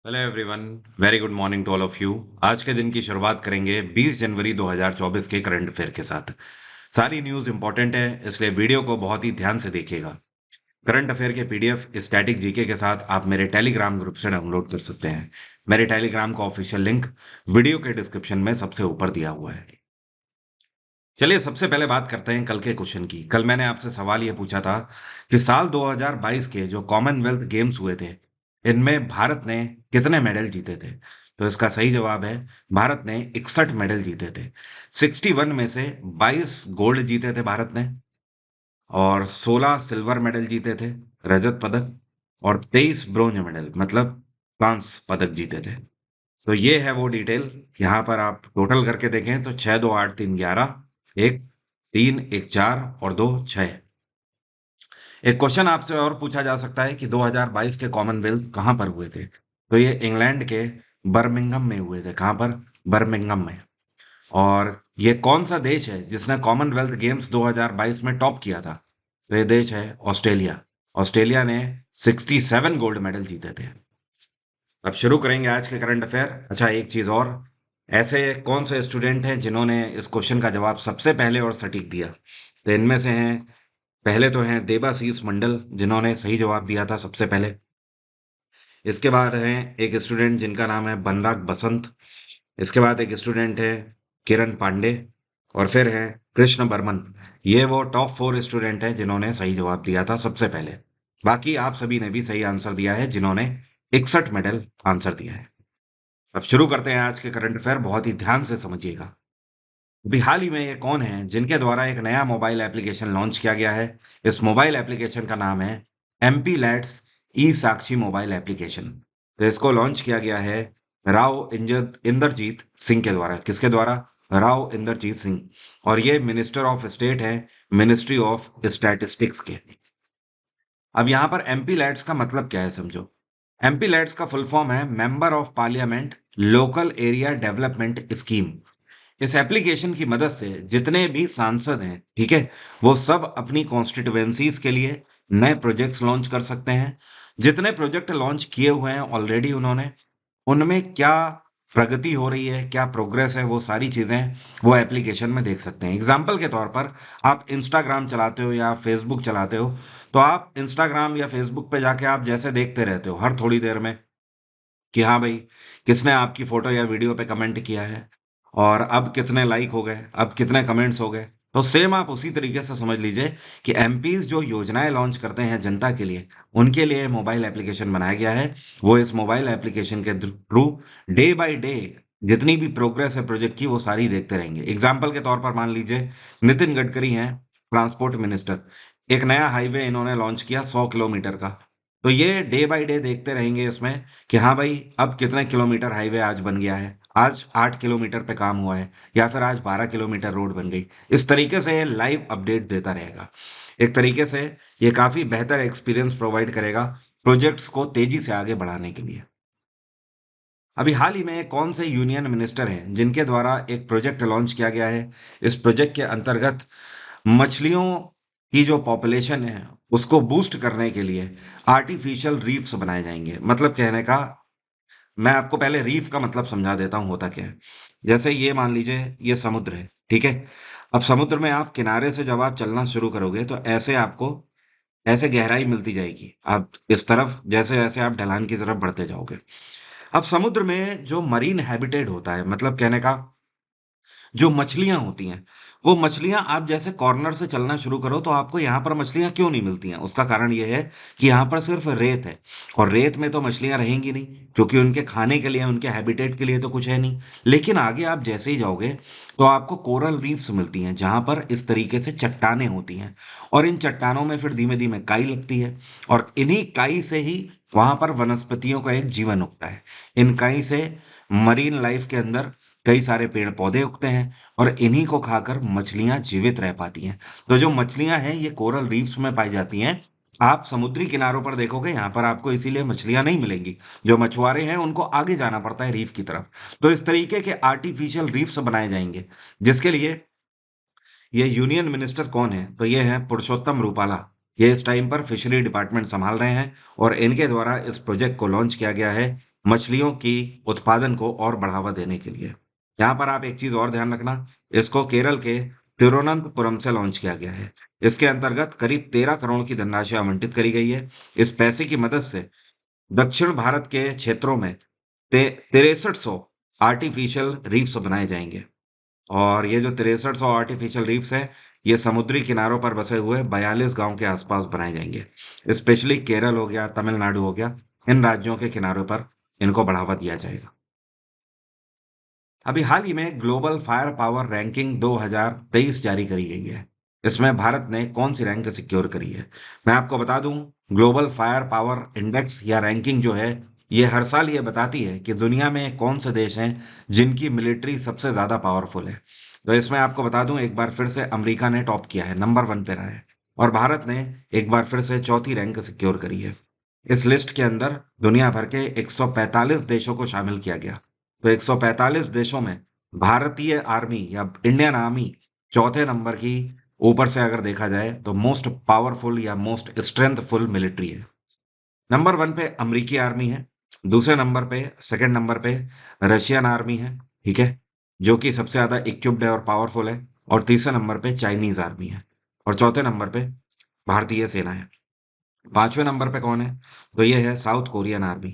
Hello everyone. Very good morning to all of you. आज के दिन की शुरुआत करेंगे 20 जनवरी 2024 के करंट अफेयर के साथ। सारी न्यूज़ इंपॉर्टेंट है, इसलिए वीडियो को बहुत ही ध्यान से देखिएगा। करंट अफेयर के पीडीएफ स्टैटिक जीके के साथ आप मेरे टेलीग्राम ग्रुप से डाउनलोड कर सकते हैं। मेरे टेलीग्राम का ऑफिशियल लिंक वीडियो के डिस्क्रिप्शन में सबसे ऊपर दिया हुआ है। चलिए सबसे पहले बात करते हैं कल के क्वेश्चन की। कल मैंने आपसे सवाल यह पूछा था कि साल 2022 के जो कॉमनवेल्थ गेम्स हुए थे, इनमें भारत ने कितने मेडल जीते थे। तो इसका सही जवाब है, भारत ने 61 मेडल जीते थे। 61 में से 22 गोल्ड जीते थे भारत ने, और 16 सिल्वर मेडल जीते थे, रजत पदक, और 23 ब्रोंज मेडल मतलब कांस्य पदक जीते थे। तो ये है वो डिटेल। यहाँ पर आप टोटल करके देखें तो 6 2 8 3 11, एक 3 एक 4 और 2 6। एक क्वेश्चन आपसे और पूछा जा सकता है कि 2022 के कॉमनवेल्थ कहाँ पर हुए थे। तो ये इंग्लैंड के बर्मिंघम में हुए थे। कहाँ पर? बर्मिंघम में। और ये कौन सा देश है जिसने कॉमनवेल्थ गेम्स 2022 में टॉप किया था? तो ये देश है ऑस्ट्रेलिया। ऑस्ट्रेलिया ने 67 गोल्ड मेडल जीते थे। अब शुरू करेंगे आज के करंट अफेयर। अच्छा, एक चीज और, ऐसे कौन से स्टूडेंट हैं जिन्होंने इस क्वेश्चन का जवाब सबसे पहले और सटीक दिया? तो इनमें से हैं, पहले तो हैं देबाशीष मंडल, जिन्होंने सही जवाब दिया था सबसे पहले। इसके बाद हैं एक स्टूडेंट जिनका नाम है बनराग बसंत। इसके बाद एक स्टूडेंट है किरण पांडे। और फिर है कृष्ण बर्मन। ये वो टॉप 4 स्टूडेंट हैं जिन्होंने सही जवाब दिया था सबसे पहले। बाकी आप सभी ने भी सही आंसर दिया है, जिन्होंने 61 मेडल आंसर दिया है। अब शुरू करते हैं आज के करंट अफेयर, बहुत ही ध्यान से समझिएगा। अभी हाल ही में ये कौन है जिनके द्वारा एक नया मोबाइल एप्लीकेशन लॉन्च किया गया है? इस मोबाइल एप्लीकेशन का नाम है एमपी लैट्स ई साक्षी मोबाइल एप्लीकेशन। तो इसको लॉन्च किया गया है राव इंदरजीत सिंह के द्वारा। किसके द्वारा? राव इंदरजीत सिंह। और ये मिनिस्टर ऑफ स्टेट है, मिनिस्ट्री ऑफ स्टैटिस्टिक्स के। अब यहाँ पर एमपी लैट्स का मतलब क्या है, समझो। एमपी लैट्स का फुल फॉर्म है member of parliament local area development scheme. इस एप्लीकेशन की मदद से जितने भी सांसद हैं, ठीक है, वो सब अपनी कॉन्स्टिट्यूएंसीज के लिए नए प्रोजेक्ट्स लॉन्च कर सकते हैं। जितने प्रोजेक्ट लॉन्च किए हुए हैं ऑलरेडी उन्होंने, उनमें क्या प्रगति हो रही है, क्या प्रोग्रेस है, वो सारी चीजें वो एप्लीकेशन में देख सकते हैं। एग्जाम्पल के तौर पर, आप इंस्टाग्राम चलाते हो या फेसबुक चलाते हो, तो आप इंस्टाग्राम या फेसबुक पे जाके आप जैसे देखते रहते हो हर थोड़ी देर में कि हाँ भाई, किसने आपकी फोटो या वीडियो पे कमेंट किया है, और अब कितने लाइक हो गए, अब कितने कमेंट्स हो गए। तो सेम आप उसी तरीके से समझ लीजिए कि एमपीज जो योजनाएं लॉन्च करते हैं जनता के लिए, उनके लिए मोबाइल एप्लीकेशन बनाया गया है। वो इस मोबाइल एप्लीकेशन के थ्रू डे बाय डे जितनी भी प्रोग्रेस है प्रोजेक्ट की, वो सारी देखते रहेंगे। एग्जाम्पल के तौर पर मान लीजिए, नितिन गडकरी हैं ट्रांसपोर्ट मिनिस्टर, एक नया हाईवे इन्होंने लॉन्च किया 100 किलोमीटर का। तो ये डे बाय डे देखते रहेंगे इसमें कि हाँ भाई, अब कितने किलोमीटर हाईवे आज बन गया है, आज 8 किलोमीटर पे काम हुआ है, या फिर आज 12 किलोमीटर रोड बन गई। इस तरीके से ये लाइव अपडेट देता रहेगा। एक तरीके से ये काफी बेहतर एक्सपीरियंस प्रोवाइड करेगा प्रोजेक्ट्स को तेजी से आगे बढ़ाने के लिए। अभी हाल ही में कौन से यूनियन मिनिस्टर हैं जिनके द्वारा एक प्रोजेक्ट लॉन्च किया गया है? इस प्रोजेक्ट के अंतर्गत मछलियों की जो पॉपुलेशन है उसको बूस्ट करने के लिए आर्टिफिशियल रीफ्स बनाए जाएंगे। मतलब कहने का, मैं आपको पहले रीफ का मतलब समझा देता हूँ होता क्या है। जैसे ये मान लीजिए ये समुद्र है, ठीक है। अब समुद्र में आप किनारे से जब आप चलना शुरू करोगे तो ऐसे आपको ऐसे गहराई मिलती जाएगी, आप इस तरफ जैसे जैसे आप ढलान की तरफ बढ़ते जाओगे। अब समुद्र में जो मरीन हैबिटेट होता है, मतलब कहने का, जो मछलियां होती हैं, वो मछलियां आप जैसे कॉर्नर से चलना शुरू करो तो आपको यहाँ पर मछलियां क्यों नहीं मिलती हैं? उसका कारण ये है कि यहाँ पर सिर्फ रेत है, और रेत में तो मछलियां रहेंगी नहीं, क्योंकि उनके खाने के लिए, उनके हैबिटेट के लिए तो कुछ है नहीं। लेकिन आगे आप जैसे ही जाओगे तो आपको कोरल रीफ्स मिलती हैं, जहां पर इस तरीके से चट्टानें होती हैं, और इन चट्टानों में फिर धीमे धीमे काई लगती है, और इन्हीं काई से ही वहां पर वनस्पतियों का एक जीवन उगता है। इन काई से मरीन लाइफ के अंदर कई सारे पेड़ पौधे उगते हैं, और इन्हीं को खाकर मछलियां जीवित रह पाती हैं। तो जो मछलियां हैं ये कोरल रीफ्स में पाई जाती हैं। आप समुद्री किनारों पर देखोगे, यहाँ पर आपको इसीलिए मछलियां नहीं मिलेंगी। जो मछुआरे हैं उनको आगे जाना पड़ता है रीफ की तरफ। तो इस तरीके के आर्टिफिशियल रीफ्स बनाए जाएंगे, जिसके लिए ये यूनियन मिनिस्टर कौन है? तो ये है पुरुषोत्तम रूपाला। ये इस टाइम पर फिशरी डिपार्टमेंट संभाल रहे हैं, और इनके द्वारा इस प्रोजेक्ट को लॉन्च किया गया है मछलियों की उत्पादन को और बढ़ावा देने के लिए। यहाँ पर आप एक चीज और ध्यान रखना, इसको केरल के तिरुवनंतपुरम से लॉन्च किया गया है। इसके अंतर्गत करीब 13 करोड़ की धनराशि आवंटित करी गई है। इस पैसे की मदद से दक्षिण भारत के क्षेत्रों में 6300 आर्टिफिशियल रीफ्स बनाए जाएंगे। और ये जो 6300 आर्टिफिशियल रीफ्स है, ये समुद्री किनारों पर बसे हुए 42 गांव के आसपास बनाए जाएंगे। स्पेशली केरल हो गया, तमिलनाडु हो गया, इन राज्यों के किनारों पर इनको बढ़ावा दिया जाएगा। अभी हाल ही में ग्लोबल फायर पावर रैंकिंग 2023 जारी करी गई है। इसमें भारत ने कौन सी रैंक सिक्योर करी है? मैं आपको बता दूं, ग्लोबल फायर पावर इंडेक्स या रैंकिंग जो है, ये हर साल ये बताती है कि दुनिया में कौन से देश हैं जिनकी मिलिट्री सबसे ज्यादा पावरफुल है। तो इसमें आपको बता दूं, एक बार फिर से अमेरिका ने टॉप किया है, नंबर 1 पे रहा है। और भारत ने एक बार फिर से चौथी रैंक सिक्योर करी है। इस लिस्ट के अंदर दुनिया भर के 145 देशों को शामिल किया गया। तो 145 देशों में भारतीय आर्मी या इंडियन आर्मी चौथे नंबर की ऊपर से अगर देखा जाए तो मोस्ट पावरफुल या मोस्ट स्ट्रेंथफुल मिलिट्री है। नंबर 1 पे अमेरिकी आर्मी है। दूसरे नंबर पे, सेकंड नंबर पे रशियन आर्मी है, ठीक है, जो कि सबसे ज्यादा इक्विप्ड है और पावरफुल है। और तीसरे नंबर पे चाइनीज आर्मी है। और चौथे नंबर पे भारतीय सेना है। पांचवें नंबर पे कौन है? तो ये है साउथ कोरियन आर्मी।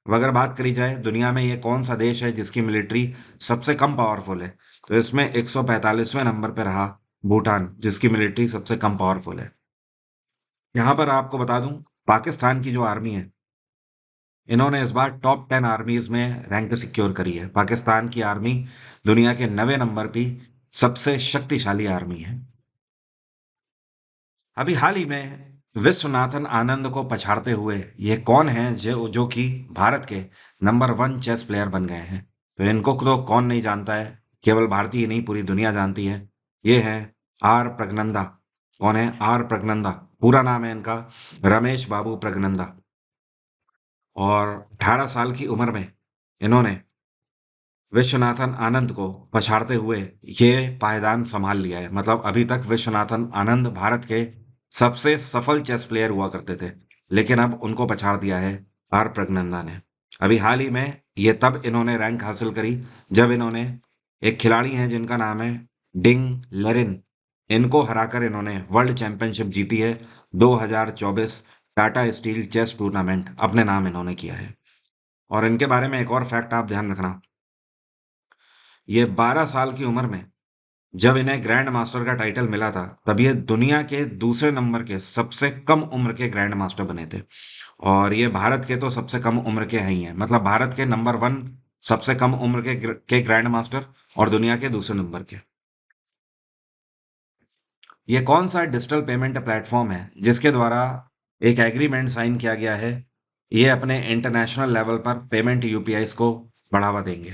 अब अगर बात करी जाए दुनिया में ये कौन सा देश है जिसकी मिलिट्री सबसे कम पावरफुल है, तो इसमें 145वें नंबर पे रहा भूटान, जिसकी मिलिट्री सबसे कम पावरफुल है। यहाँ पर आपको बता दूं, पाकिस्तान की जो आर्मी है, इन्होंने इस बार टॉप 10 आर्मीज में रैंक सिक्योर करी है। पाकिस्तान की आर्मी दुनिया के 9वें नंबर की सबसे शक्तिशाली आर्मी है। अभी हाल ही में विश्वनाथन आनंद को पछाड़ते हुए ये कौन है जो जो कि भारत के नंबर 1 चेस प्लेयर बन गए हैं? तो इनको तो कौन नहीं जानता है, केवल भारतीय नहीं पूरी दुनिया जानती है। ये है आर प्रगनंदा। कौन है आर प्रगनंदा? पूरा नाम है इनका रमेश बाबू प्रगनंदा। और 18 साल की उम्र में इन्होंने विश्वनाथन आनंद को पछाड़ते हुए ये पायदान संभाल लिया है। मतलब अभी तक विश्वनाथन आनंद भारत के सबसे सफल चेस प्लेयर हुआ करते थे, लेकिन अब उनको पछाड़ दिया है आर प्रज्ञानंदा ने। अभी हाल ही में ये तब इन्होंने रैंक हासिल करी जब इन्होंने एक खिलाड़ी हैं जिनका नाम है डिंग लेरिन, इनको हराकर इन्होंने वर्ल्ड चैंपियनशिप जीती है। 2024 टाटा स्टील चेस टूर्नामेंट अपने नाम इन्होंने किया है। और इनके बारे में एक और फैक्ट आप ध्यान रखना, ये 12 साल की उम्र में जब इन्हें ग्रैंड मास्टर का टाइटल मिला था, तब ये दुनिया के दूसरे नंबर के सबसे कम उम्र के ग्रैंड मास्टर बने थे। और ये भारत के तो सबसे कम उम्र के हैं ही हैं, मतलब भारत के नंबर 1 सबसे कम उम्र के ग्रैंड मास्टर और दुनिया के दूसरे नंबर के। ये कौन सा डिजिटल पेमेंट प्लेटफॉर्म है जिसके द्वारा एक एग्रीमेंट साइन किया गया है, ये अपने इंटरनेशनल लेवल पर पेमेंट यूपीआईस को बढ़ावा देंगे?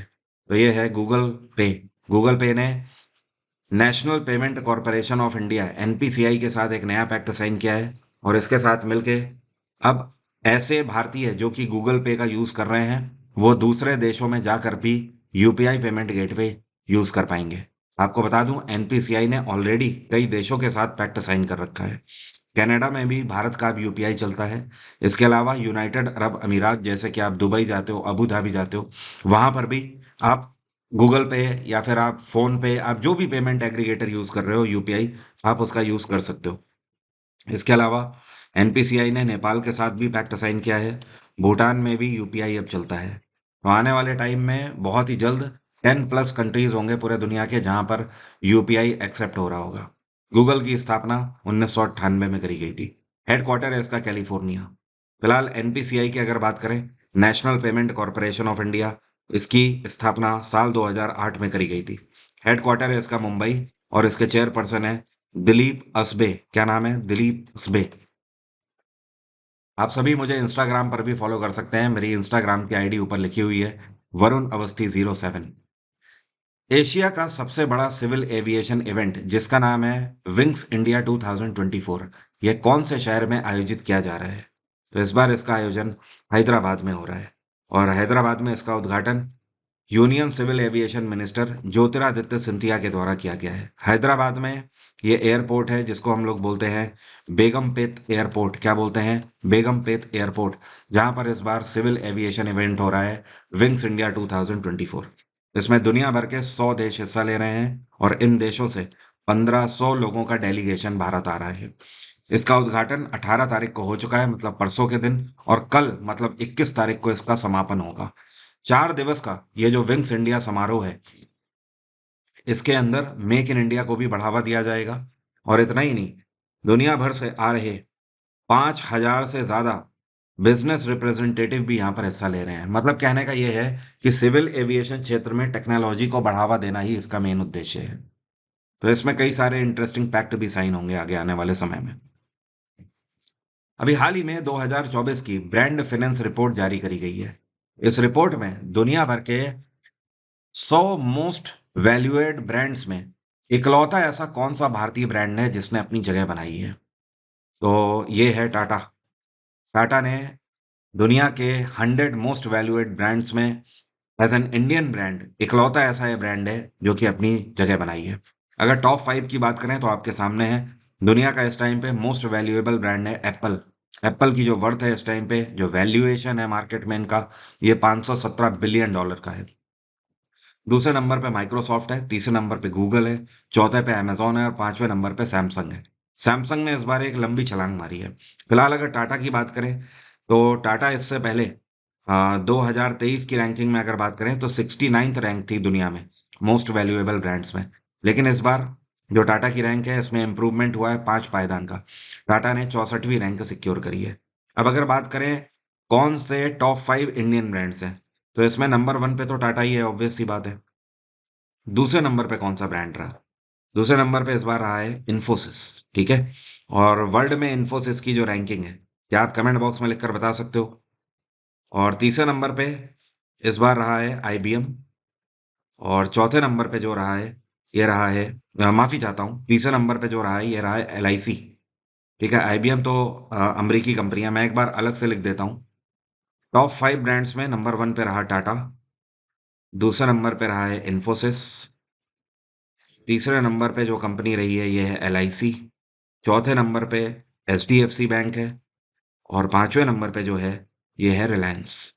तो ये है गूगल पे। गूगल पे ने national payment corporation of India NPCI के साथ एक नया पैक्ट साइन किया है। और इसके साथ मिलके अब ऐसे भारतीय जो कि गूगल पे का यूज कर रहे हैं, वो दूसरे देशों में जाकर भी यूपीआई पेमेंट गेटवे यूज कर पाएंगे। आपको बता दूं, एनपीसीआई ने ऑलरेडी कई देशों के साथ पैक्ट साइन कर रखा है। कनाडा में भी भारत का अब यूपीआई चलता है। इसके अलावा यूनाइटेड अरब अमीरात, जैसे कि आप दुबई जाते हो, अबू धाबी जाते हो, वहां पर भी आप गूगल पे या फिर आप फोन पे, आप जो भी पेमेंट एग्रीगेटर यूज कर रहे हो यूपीआई, आप उसका यूज कर सकते हो। इसके अलावा एनपीसीआई ने नेपाल के साथ भी पैक्ट साइन किया है। भूटान में भी यूपीआई अब चलता है। तो आने वाले टाइम में बहुत ही जल्द 10+ कंट्रीज होंगे पूरे दुनिया के जहां पर यूपीआई एक्सेप्ट हो रहा होगा। गूगल की स्थापना 1998 में करी गई थी। हेडक्वार्टर है इसका कैलिफोर्निया। फिलहाल एनपीसीआई की अगर बात करें, national payment corporation of India, इसकी स्थापना साल 2008 में करी गई थी। हेडक्वार्टर है इसका मुंबई और इसके चेयरपर्सन है दिलीप असबे। क्या नाम है? दिलीप असबे। आप सभी मुझे इंस्टाग्राम पर भी फॉलो कर सकते हैं। मेरी इंस्टाग्राम की आईडी ऊपर लिखी हुई है, वरुण अवस्थी 07। एशिया का सबसे बड़ा सिविल एविएशन इवेंट जिसका नाम है विंग्स इंडिया 2024, यह कौन से शहर में आयोजित किया जा रहा है? तो इस बार इसका आयोजन हैदराबाद में हो रहा है। और हैदराबाद में इसका उद्घाटन union civil aviation minister Jyotiraditya Scindia के द्वारा किया गया है। हैदराबाद में ये एयरपोर्ट है जिसको हम लोग बोलते हैं बेगमपेट एयरपोर्ट। क्या बोलते हैं? बेगमपेट एयरपोर्ट, जहां पर इस बार सिविल एविएशन इवेंट हो रहा है, विंग्स इंडिया 2024। इसमें दुनिया भर के 100 देश हिस्सा ले रहे हैं और इन देशों से 1500 लोगों का डेलीगेशन भारत आ रहा है। इसका उद्घाटन 18 तारीख को हो चुका है, मतलब परसों के दिन, और कल मतलब 21 तारीख को इसका समापन होगा। 4 दिवस का ये जो विंग्स इंडिया समारोह है, इसके अंदर मेक इन इंडिया को भी बढ़ावा दिया जाएगा। और इतना ही नहीं, दुनिया भर से आ रहे 5,000 से ज्यादा बिजनेस रिप्रेजेंटेटिव भी यहाँ पर हिस्सा ले रहे हैं। मतलब कहने का ये है कि सिविल एविएशन क्षेत्र में टेक्नोलॉजी को बढ़ावा देना ही इसका मेन उद्देश्य है। तो इसमें कई सारे इंटरेस्टिंग फैक्ट भी साइन होंगे आगे आने वाले समय में। अभी हाल ही में 2024 की ब्रांड फिनेंस रिपोर्ट जारी करी गई है। इस रिपोर्ट में दुनिया भर के 100 मोस्ट वैल्यूएड ब्रांड्स में इकलौता ऐसा कौन सा भारतीय ब्रांड है जिसने अपनी जगह बनाई है? तो ये है टाटा। टाटा ने दुनिया के 100 मोस्ट वैल्यूएड ब्रांड्स में एज एन इंडियन ब्रांड इकलौता ऐसा ये ब्रांड है जो कि अपनी जगह बनाई है। अगर टॉप 5 की बात करें तो आपके सामने है, दुनिया का इस टाइम पे मोस्ट वैल्यूएबल ब्रांड है एप्पल। एप्पल की जो वर्थ है इस टाइम पे, जो वैल्यूएशन है मार्केट में इनका, ये $517 बिलियन का है। दूसरे नंबर पे माइक्रोसॉफ्ट है, तीसरे नंबर पे गूगल है, चौथे पे अमेजोन है और पांचवें नंबर पे सैमसंग है। सैमसंग ने इस बार एक लंबी छलांग मारी है। फिलहाल अगर टाटा की बात करें तो टाटा इससे पहले 2023 की रैंकिंग में अगर बात करें तो 69th रैंक थी दुनिया में मोस्ट वैल्यूएबल ब्रांड्स में। लेकिन इस बार जो टाटा की रैंक है इसमें इंप्रूवमेंट हुआ है 5 पायदान का। टाटा ने 64वीं रैंक सिक्योर करी है। अब अगर बात करें कौन से टॉप 5 इंडियन ब्रांड्स हैं, तो इसमें नंबर 1 पे तो टाटा ही है, ऑब्वियस सी बात है। दूसरे नंबर पे कौन सा ब्रांड रहा? दूसरे नंबर पे इस बार रहा है इन्फोसिस। ठीक है, और वर्ल्ड में इन्फोसिस की जो रैंकिंग है, क्या आप कमेंट बॉक्स में लिखकर बता सकते हो? और तीसरे नंबर पे इस बार रहा है आईबीएम। और चौथे नंबर पे जो रहा है, ये रहा है, माफी चाहता हूँ, तीसरे नंबर पे जो रहा है ये रहा है एलआईसी। ठीक है, आईबीएम तो अमेरिकी कंपनी है, मैं एक बार अलग से लिख देता हूँ। टॉप 5 ब्रांड्स में नंबर 1 पे रहा टाटा, दूसरे नंबर पे रहा है इन्फोसिस, तीसरे नंबर पे जो कंपनी रही है ये है एलआईसी, चौथे नंबर पे एचडीएफसी बैंक है, और पांचवें नंबर पे जो है ये है रिलायंस।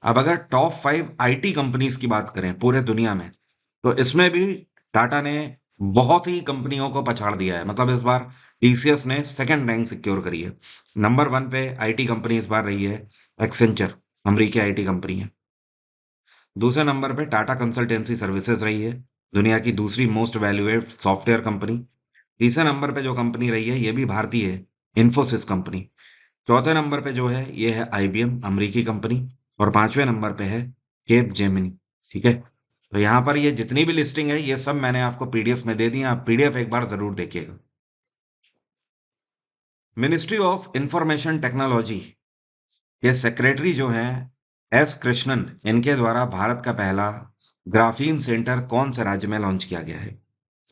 अब अगर टॉप 5 आईटी कंपनीज की बात करें पूरे दुनिया में, तो इसमें भी टाटा ने बहुत ही कंपनियों को पछाड़ दिया है। मतलब इस बार टीसीएस ने सेकंड रैंक सिक्योर करी है। नंबर 1 पे आईटी कंपनी इस बार रही है एक्सेंचर, अमेरिकी आईटी कंपनी है। दूसरे नंबर पे टाटा कंसल्टेंसी सर्विसेज रही है, दुनिया की दूसरी मोस्ट वैल्यूएड सॉफ्टवेयर कंपनी। तीसरे नंबर पे जो कंपनी रही है ये भी भारतीय है, इन्फोसिस कंपनी। चौथे नंबर पे जो है ये है आईबीएम, अमेरिकी कंपनी। और पांचवें नंबर पे है केप जेमिनी। ठीक है, तो यहाँ पर ये जितनी भी लिस्टिंग है ये सब मैंने आपको पीडीएफ में दे दी है, आप पीडीएफ एक बार जरूर देखिएगा। मिनिस्ट्री ऑफ इंफॉर्मेशन टेक्नोलॉजी के सेक्रेटरी जो हैं एस कृष्णन, इनके द्वारा भारत का पहला ग्राफीन सेंटर कौन से राज्य में लॉन्च किया गया है?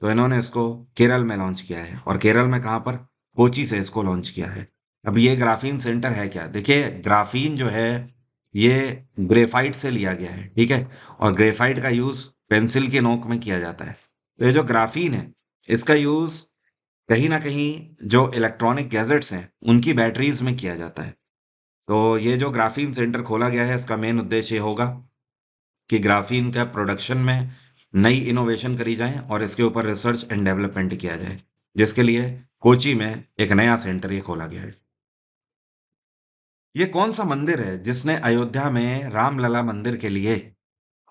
तो इन्होंने इसको केरल में लॉन्च किया है, और केरल में कहाँ पर? कोची से इसको लॉन्च किया है। अब ये ग्राफीन सेंटर है क्या? देखिए, ग्राफीन जो है ये ग्रेफाइट से लिया गया है। ठीक है, और ग्रेफाइट का यूज पेंसिल के नोक में किया जाता है। तो ये जो ग्राफीन है इसका यूज कहीं ना कहीं जो इलेक्ट्रॉनिक गैजेट्स हैं उनकी बैटरीज में किया जाता है। तो ये जो ग्राफीन सेंटर खोला गया है इसका मेन उद्देश्य ये होगा कि ग्राफीन का प्रोडक्शन में नई इनोवेशन करी जाए और इसके ऊपर रिसर्च एंड डेवलपमेंट किया जाए, जिसके लिए कोची में एक नया सेंटर ये खोला गया है। ये कौन सा मंदिर है जिसने अयोध्या में रामलला मंदिर के लिए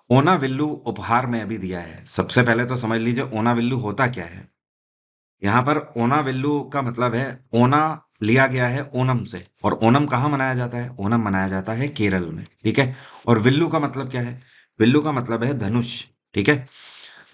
ओनाविल्लू उपहार में अभी दिया है? सबसे पहले तो समझ लीजिए ओनाविल्लू होता क्या है। यहाँ पर ओनाविल्लू का मतलब है, ओना लिया गया है ओनम से, और ओनम कहाँ मनाया जाता है? ओनम मनाया जाता है केरल में। ठीक है, और विल्लू का मतलब क्या है? विल्लू का मतलब है धनुष। ठीक है,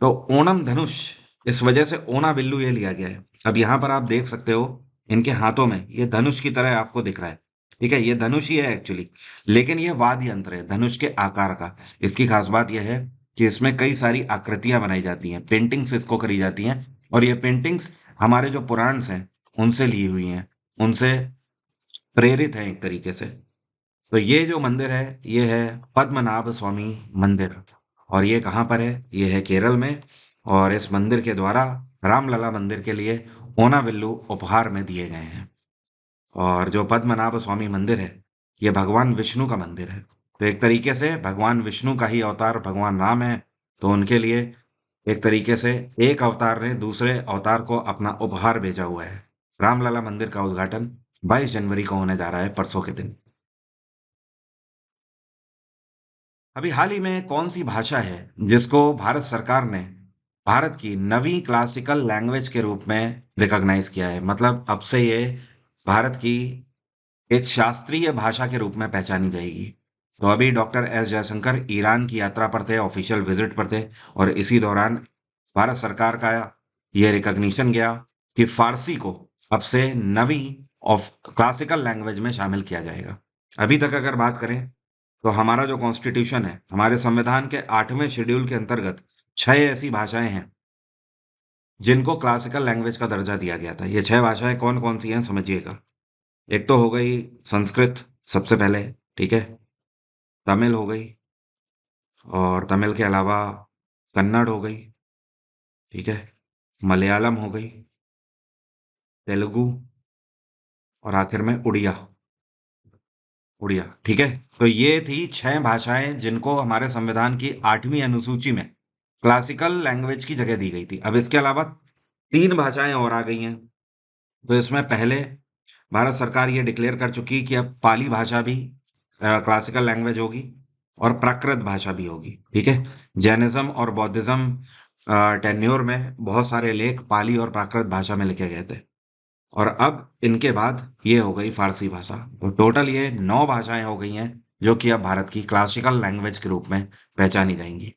तो ओणम धनुष, इस वजह से ओना बिल्लू ये लिया गया है। अब यहाँ पर आप देख सकते हो इनके हाथों में ये धनुष की तरह आपको दिख रहा है। ठीक है, ये धनुष ही है एक्चुअली, लेकिन ये वाद्य यंत्र है धनुष के आकार का। इसकी खास बात यह है कि इसमें कई सारी आकृतियां बनाई जाती हैं, पेंटिंग्स इसको करी जाती हैं, और ये पेंटिंग्स हमारे जो पुराण्स हैं उनसे ली हुई हैं, उनसे प्रेरित हैं एक तरीके से। तो ये जो मंदिर है ये है पद्मनाभ स्वामी मंदिर, और ये कहाँ पर है? ये है केरल में। और इस मंदिर के द्वारा रामलला मंदिर के लिए ओनाविल्लू उपहार में दिए गए हैं। और जो पद्मनाभ स्वामी मंदिर है, ये भगवान विष्णु का मंदिर है। तो एक तरीके से भगवान विष्णु का ही अवतार भगवान राम है, तो उनके लिए एक तरीके से एक अवतार ने दूसरे अवतार को अपना उपहार भेजा हुआ है। रामलला मंदिर का उद्घाटन 22 जनवरी को होने जा रहा है, परसों के दिन। अभी हाल ही में कौन सी भाषा है जिसको भारत सरकार ने भारत की नवी क्लासिकल लैंग्वेज के रूप में रिकॉग्नाइज किया है? मतलब अब से ये भारत की एक शास्त्रीय भाषा के रूप में पहचानी जाएगी। तो अभी डॉक्टर एस जयशंकर ईरान की यात्रा पर थे, ऑफिशियल विजिट पर थे, और इसी दौरान भारत सरकार का ये रिकॉग्निशन गया कि फारसी को अब से नवी ऑफ क्लासिकल लैंग्वेज में शामिल किया जाएगा। अभी तक अगर बात करें तो हमारा जो कॉन्स्टिट्यूशन है, हमारे संविधान के 8वें शेड्यूल के अंतर्गत 6 ऐसी भाषाएं हैं जिनको क्लासिकल लैंग्वेज का दर्जा दिया गया था। ये 6 भाषाएं कौन कौन सी हैं समझिएगा। एक तो हो गई संस्कृत सबसे पहले, ठीक है। तमिल हो गई, और तमिल के अलावा कन्नड़ हो गई, ठीक है। मलयालम हो गई, तेलुगु, और आखिर में उड़िया। उड़िया, ठीक है। तो ये थी 6 भाषाएं जिनको हमारे संविधान की 8वीं अनुसूची में क्लासिकल लैंग्वेज की जगह दी गई थी। अब इसके अलावा 3 भाषाएं और आ गई हैं। तो इसमें पहले भारत सरकार ये डिक्लेयर कर चुकी कि अब पाली भाषा भी क्लासिकल लैंग्वेज होगी, और प्राकृत भाषा भी होगी, ठीक है। जैनिज्म और बौद्धिज्म टेन्योर में बहुत सारे लेख पाली और प्राकृत भाषा में लिखे गए थे। और अब इनके बाद ये हो गई फारसी भाषा। तो टोटल ये 9 भाषाएं हो गई हैं जो कि अब भारत की क्लासिकल लैंग्वेज के रूप में पहचानी जाएंगी।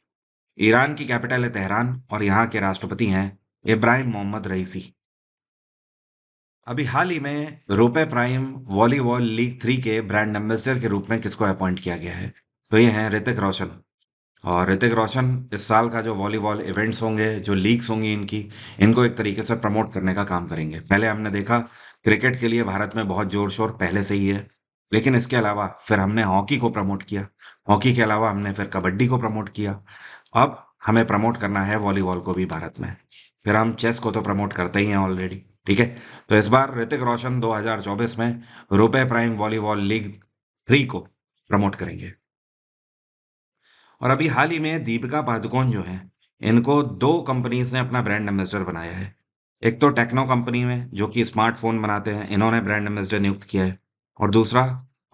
ईरान की कैपिटल है तेहरान, और यहाँ के राष्ट्रपति हैं इब्राहिम मोहम्मद रईसी। अभी हाल ही में रुपए प्राइम वॉलीबॉल लीग 3 के ब्रांड एम्बेसडर के रूप में किसको अपॉइंट किया गया है? तो ये हैं ऋतिक रोशन। और ऋतिक रोशन इस साल का जो वॉलीबॉल इवेंट्स होंगे, जो लीग्स होंगी इनकी, इनको एक तरीके से प्रमोट करने का काम करेंगे। पहले हमने देखा क्रिकेट के लिए भारत में बहुत जोर शोर पहले से ही है, लेकिन इसके अलावा फिर हमने हॉकी को प्रमोट किया। हॉकी के अलावा हमने फिर कबड्डी को प्रमोट किया। अब हमें प्रमोट करना है वॉलीबॉल को भी भारत में। फिर हम चेस को तो प्रमोट करते ही हैं ऑलरेडी, ठीक है। तो इस बार ऋतिक रोशन 2024 में रुपए प्राइम वॉलीबॉल लीग 3 को प्रमोट करेंगे। और अभी हाल ही में दीपिका पादुकोण जो है, इनको 2 कंपनीज ने अपना ब्रांड एम्बेसडर बनाया है। एक तो टेक्नो कंपनी में जो कि स्मार्टफोन बनाते हैं, इन्होंने ब्रांड एम्बेसडर नियुक्त किया है। और दूसरा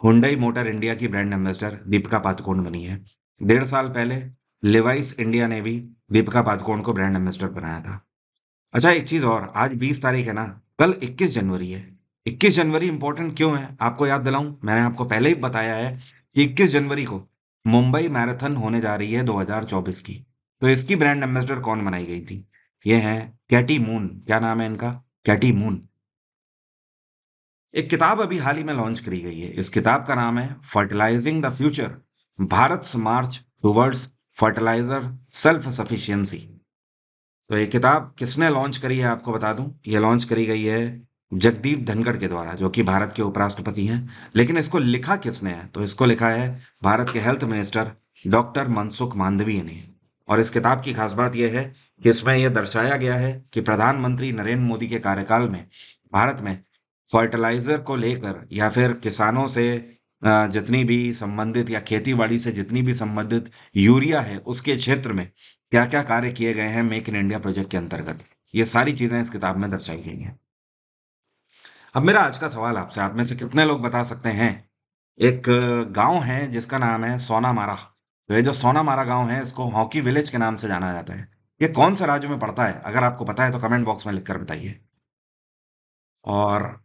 हुंडई मोटर इंडिया की ब्रांड एम्बेसडर दीपिका पादुकोण बनी है। 1.5 साल पहले लिवाइस इंडिया ने भी दीपिका पादुकोण को ब्रांड एम्बेसडर बनाया था। अच्छा, एक चीज और, आज 20 तारीख है ना, कल 21 जनवरी है। 21 जनवरी इंपॉर्टेंट क्यों है आपको याद दिलाऊं? मैंने आपको पहले ही बताया है कि 21 जनवरी को मुंबई मैराथन होने जा रही है 2024 की। तो इसकी ब्रांड एम्बेसडर कौन बनाई गई थी? ये है कैटी मून। क्या नाम है इनका? Katie Moon. एक किताब अभी हाल ही में लॉन्च करी गई है। इस किताब का नाम है fertilizing the future, Bharat march towards fertilizer self sufficiency. तो ये किताब किसने लॉन्च करी है आपको बता दूं। ये लॉन्च करी गई है जगदीप धनखड़ के द्वारा, जो कि भारत के उपराष्ट्रपति हैं। लेकिन इसको लिखा किसने है? तो इसको लिखा है भारत के health minister doctor Mansukh Mandaviya ने। और इस किताब की खास बात यह है कि इसमें यह दर्शाया गया है कि प्रधानमंत्री नरेंद्र मोदी के कार्यकाल में भारत में फर्टिलाइजर को लेकर, या फिर किसानों से जितनी भी संबंधित, या खेतीबाड़ी से जितनी भी संबंधित यूरिया है उसके क्षेत्र में क्या क्या कार्य किए गए हैं मेक इन इंडिया प्रोजेक्ट के अंतर्गत। ये सारी चीजें इस किताब में दर्शाई गई हैं। अब मेरा आज का सवाल आपसे, आप में से कितने लोग बता सकते हैं एक गांव है जिसका नाम है सोनामारा। तो ये जो सोनामारा गांव है, इसको हॉकी विलेज के नाम से जाना जाता है। ये कौन से राज्य में पड़ता है? अगर आपको पता है तो कमेंट बॉक्स में लिखकर बताइए। और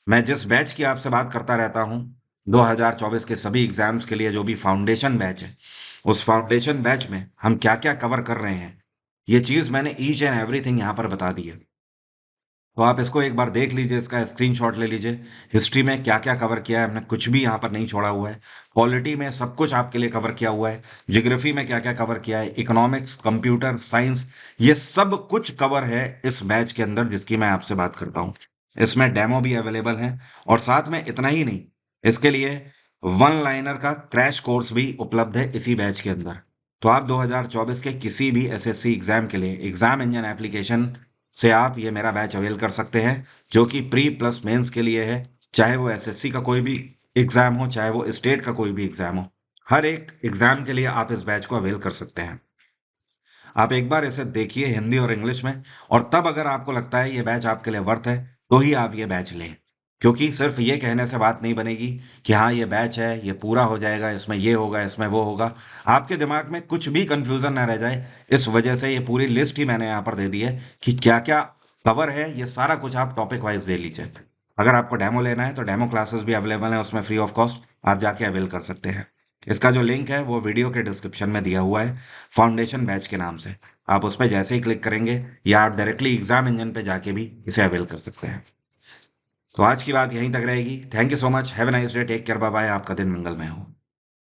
मैं जिस बैच की आपसे बात करता रहता हूं, 2024 के सभी एग्जाम्स के लिए जो भी फाउंडेशन बैच है, उस फाउंडेशन बैच में हम क्या क्या कवर कर रहे हैं, ये चीज मैंने ईच एंड एवरीथिंग यहाँ पर बता दी है। तो आप इसको एक बार देख लीजिए, इसका स्क्रीनशॉट ले लीजिए। हिस्ट्री में क्या क्या कवर किया है हमने, कुछ भी यहाँ पर नहीं छोड़ा हुआ है। पॉलिटी में सब कुछ आपके लिए कवर किया हुआ है। ज्योग्राफी में क्या क्या कवर किया है, इकोनॉमिक्स, कंप्यूटर साइंस, ये सब कुछ कवर है इस बैच के अंदर जिसकी मैं आपसे बात करता हूँ। इसमें डेमो भी अवेलेबल है, और साथ में इतना ही नहीं, इसके लिए वन लाइनर का क्रैश कोर्स भी उपलब्ध है इसी बैच के अंदर। तो आप 2024 के किसी भी एसएससी एग्जाम के लिए एग्जाम इंजन एप्लीकेशन से आप ये मेरा बैच अवेल कर सकते हैं, जो कि प्री प्लस मेंस के लिए है। चाहे वो एसएससी का कोई भी एग्जाम हो, चाहे वो स्टेट का कोई भी एग्जाम हो, हर एक एग्जाम के लिए आप इस बैच को अवेल कर सकते हैं। आप एक बार इसे देखिए हिंदी और इंग्लिश में, और तब अगर आपको लगता है ये बैच आपके लिए वर्थ है, तो ही आप ये बैच लें। क्योंकि सिर्फ ये कहने से बात नहीं बनेगी कि हाँ ये बैच है, ये पूरा हो जाएगा, इसमें ये होगा, इसमें वो होगा। आपके दिमाग में कुछ भी कंफ्यूजन ना रह जाए, इस वजह से ये पूरी लिस्ट ही मैंने यहाँ पर दे दी है कि क्या क्या कवर है, ये सारा कुछ आप टॉपिक वाइज दे लीजिए। अगर आपको डेमो लेना है तो डेमो क्लासेस भी अवेलेबल है, उसमें फ्री ऑफ कॉस्ट आप जाके अवेल कर सकते हैं। इसका जो लिंक है वो वीडियो के डिस्क्रिप्शन में दिया हुआ है, फाउंडेशन बैच के नाम से। आप उस पर जैसे ही क्लिक करेंगे, या आप डायरेक्टली एग्जाम इंजन पे जाके भी इसे अवेल कर सकते हैं। तो आज की बात यहीं तक रहेगी। Thank you so much, have a nice day, take care, bye bye, आपका दिन मंगलमय हो।